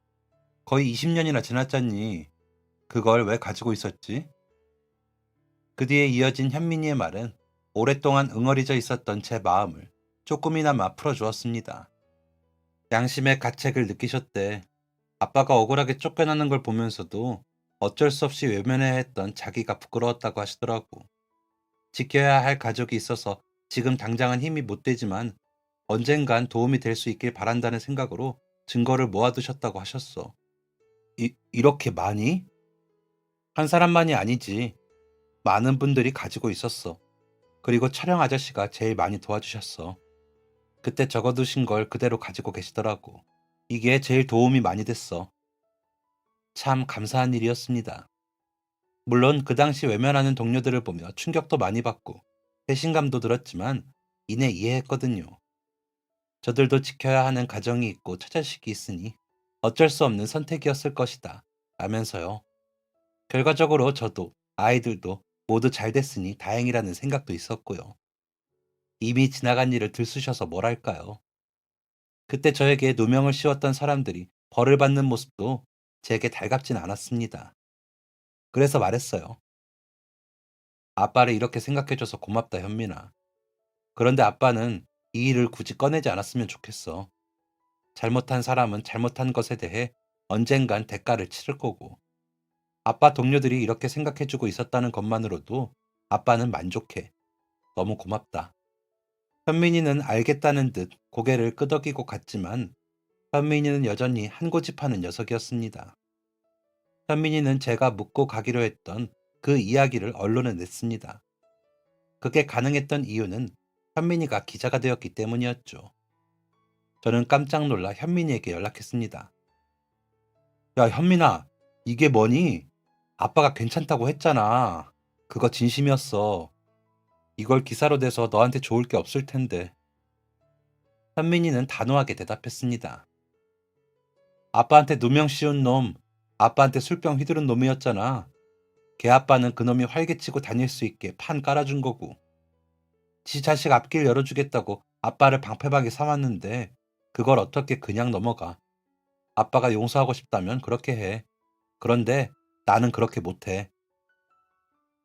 거의 20년이나 지났잖니. 그걸 왜 가지고 있었지? 그 뒤에 이어진 현민이의 말은 오랫동안 응어리져 있었던 제 마음을 조금이나마 풀어주었습니다. 양심의 가책을 느끼셨대. 아빠가 억울하게 쫓겨나는 걸 보면서도 어쩔 수 없이 외면해야 했던 자기가 부끄러웠다고 하시더라고. 지켜야 할 가족이 있어서 지금 당장은 힘이 못 되지만 언젠간 도움이 될 수 있길 바란다는 생각으로 증거를 모아두셨다고 하셨어. 이렇게 많이? 한 사람만이 아니지. 많은 분들이 가지고 있었어. 그리고 촬영 아저씨가 제일 많이 도와주셨어. 그때 적어두신 걸 그대로 가지고 계시더라고. 이게 제일 도움이 많이 됐어. 참 감사한 일이었습니다. 물론 그 당시 외면하는 동료들을 보며 충격도 많이 받고 배신감도 들었지만 이내 이해했거든요. 저들도 지켜야 하는 가정이 있고 처자식이 있으니 어쩔 수 없는 선택이었을 것이다. 라면서요. 결과적으로 저도 아이들도 모두 잘 됐으니 다행이라는 생각도 있었고요. 이미 지나간 일을 들쑤셔서 뭘 할까요? 그때 저에게 누명을 씌웠던 사람들이 벌을 받는 모습도 제게 달갑진 않았습니다. 그래서 말했어요. 아빠를 이렇게 생각해줘서 고맙다, 현민아. 그런데 아빠는 이 일을 굳이 꺼내지 않았으면 좋겠어. 잘못한 사람은 잘못한 것에 대해 언젠간 대가를 치를 거고, 아빠 동료들이 이렇게 생각해주고 있었다는 것만으로도 아빠는 만족해. 너무 고맙다. 현민이는 알겠다는 듯 고개를 끄덕이고 갔지만 현민이는 여전히 한 고집하는 녀석이었습니다. 현민이는 제가 묻고 가기로 했던 그 이야기를 언론에 냈습니다. 그게 가능했던 이유는 현민이가 기자가 되었기 때문이었죠. 저는 깜짝 놀라 현민이에게 연락했습니다. 야, 현민아, 이게 뭐니? 아빠가 괜찮다고 했잖아. 그거 진심이었어. 이걸 기사로 내서 너한테 좋을 게 없을 텐데. 현민이는 단호하게 대답했습니다. 아빠한테 누명 씌운 놈, 아빠한테 술병 휘두른 놈이었잖아. 걔 아빠는 그놈이 활개치고 다닐 수 있게 판 깔아준 거고. 지 자식 앞길 열어주겠다고 아빠를 방패방에 삼았는데 그걸 어떻게 그냥 넘어가. 아빠가 용서하고 싶다면 그렇게 해. 그런데 나는 그렇게 못해.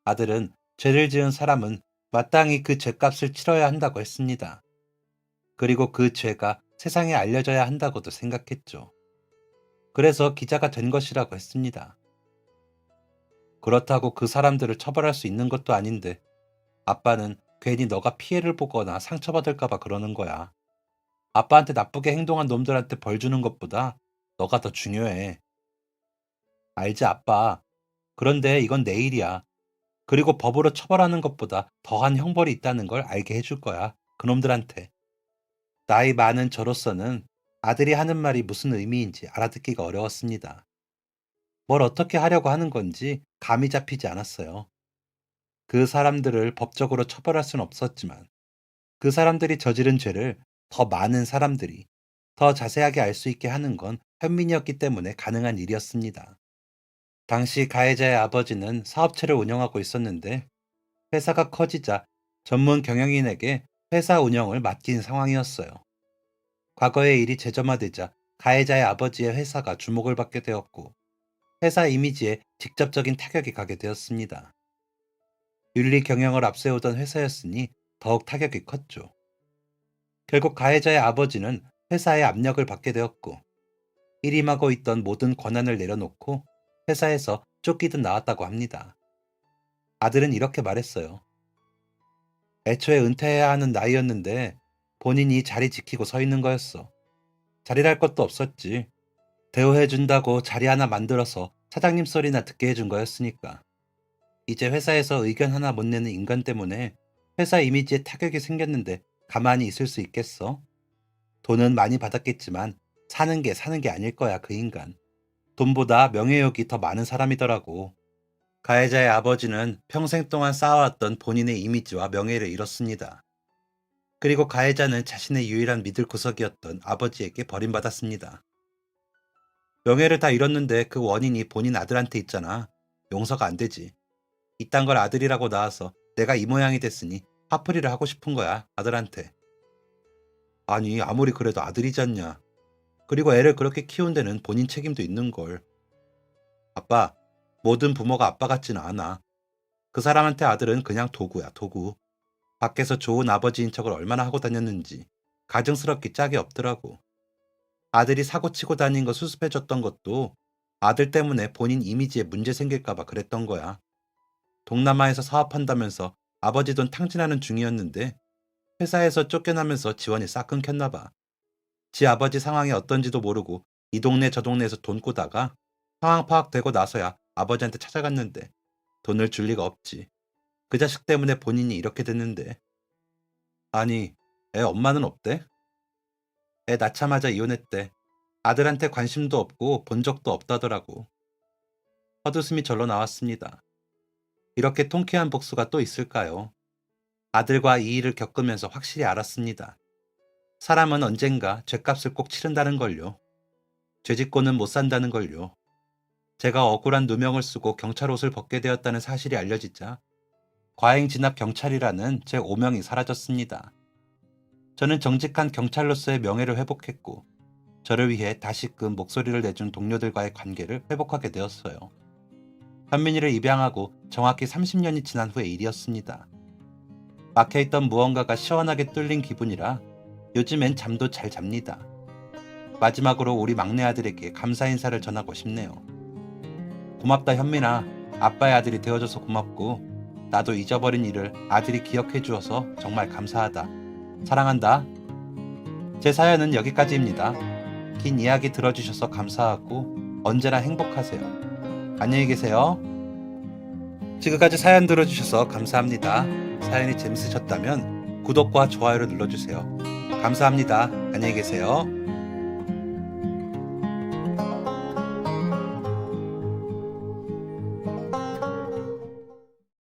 아들은 죄를 지은 사람은 마땅히 그 죄값을 치러야 한다고 했습니다. 그리고 그 죄가 세상에 알려져야 한다고도 생각했죠. 그래서 기자가 된 것이라고 했습니다. 그렇다고 그 사람들을 처벌할 수 있는 것도 아닌데 아빠는 괜히 너가 피해를 보거나 상처받을까 봐 그러는 거야. 아빠한테 나쁘게 행동한 놈들한테 벌 주는 것보다 너가 더 중요해. 알지, 아빠. 그런데 이건 내 일이야. 그리고 법으로 처벌하는 것보다 더한 형벌이 있다는 걸 알게 해줄 거야. 그놈들한테. 나이 많은 저로서는 아들이 하는 말이 무슨 의미인지 알아듣기가 어려웠습니다. 뭘 어떻게 하려고 하는 건지 감이 잡히지 않았어요. 그 사람들을 법적으로 처벌할 수는 없었지만 그 사람들이 저지른 죄를 더 많은 사람들이 더 자세하게 알 수 있게 하는 건 현민이었기 때문에 가능한 일이었습니다. 당시 가해자의 아버지는 사업체를 운영하고 있었는데 회사가 커지자 전문 경영인에게 회사 운영을 맡긴 상황이었어요. 과거의 일이 재점화되자 가해자의 아버지의 회사가 주목을 받게 되었고 회사 이미지에 직접적인 타격이 가게 되었습니다. 윤리 경영을 앞세우던 회사였으니 더욱 타격이 컸죠. 결국 가해자의 아버지는 회사의 압력을 받게 되었고 일임하고 있던 모든 권한을 내려놓고 회사에서 쫓기듯 나왔다고 합니다. 아들은 이렇게 말했어요. 애초에 은퇴해야 하는 나이였는데 본인이 자리 지키고 서 있는 거였어. 자리랄 것도 없었지. 대우해준다고 자리 하나 만들어서 사장님 소리나 듣게 해준 거였으니까. 이제 회사에서 의견 하나 못 내는 인간 때문에 회사 이미지에 타격이 생겼는데 가만히 있을 수 있겠어? 돈은 많이 받았겠지만 사는 게 아닐 거야, 그 인간. 돈보다 명예욕이 더 많은 사람이더라고. 가해자의 아버지는 평생 동안 쌓아왔던 본인의 이미지와 명예를 잃었습니다. 그리고 가해자는 자신의 유일한 믿을 구석이었던 아버지에게 버림받았습니다. 명예를 다 잃었는데 그 원인이 본인 아들한테 있잖아. 용서가 안 되지. 이딴 걸 아들이라고 낳아서 내가 이 모양이 됐으니 화풀이를 하고 싶은 거야, 아들한테. 아니, 아무리 그래도 아들이잖냐. 그리고 애를 그렇게 키운 데는 본인 책임도 있는걸. 아빠, 모든 부모가 아빠 같지는 않아. 그 사람한테 아들은 그냥 도구야, 도구. 밖에서 좋은 아버지인 척을 얼마나 하고 다녔는지 가증스럽기 짝이 없더라고. 아들이 사고 치고 다닌 거 수습해줬던 것도 아들 때문에 본인 이미지에 문제 생길까봐 그랬던 거야. 동남아에서 사업한다면서 아버지 돈 탕진하는 중이었는데 회사에서 쫓겨나면서 지원이 싹 끊겼나 봐. 지 아버지 상황이 어떤지도 모르고 이 동네 저 동네에서 돈 꾸다가 상황 파악되고 나서야 아버지한테 찾아갔는데 돈을 줄 리가 없지. 그 자식 때문에 본인이 이렇게 됐는데. 아니, 애 엄마는 없대? 애 낳자마자 이혼했대. 아들한테 관심도 없고 본 적도 없다더라고. 헛웃음이 절로 나왔습니다. 이렇게 통쾌한 복수가 또 있을까요? 아들과 이 일을 겪으면서 확실히 알았습니다. 사람은 언젠가 죗값을 꼭 치른다는 걸요. 죄짓고는 못 산다는 걸요. 제가 억울한 누명을 쓰고 경찰 옷을 벗게 되었다는 사실이 알려지자 과잉 진압 경찰이라는 제 오명이 사라졌습니다. 저는 정직한 경찰로서의 명예를 회복했고 저를 위해 다시금 목소리를 내준 동료들과의 관계를 회복하게 되었어요. 현민이를 입양하고 정확히 30년이 지난 후의 일이었습니다. 막혀있던 무언가가 시원하게 뚫린 기분이라 요즘엔 잠도 잘 잡니다. 마지막으로 우리 막내 아들에게 감사 인사를 전하고 싶네요. 고맙다 현민아. 아빠의 아들이 되어줘서 고맙고 나도 잊어버린 일을 아들이 기억해 주어서 정말 감사하다. 사랑한다. 제 사연은 여기까지입니다. 긴 이야기 들어주셔서 감사하고 언제나 행복하세요. 안녕히 계세요. 지금까지 사연 들어주셔서 감사합니다. 사연이 재밌으셨다면 구독과 좋아요를 눌러주세요. 감사합니다. 안녕히 계세요.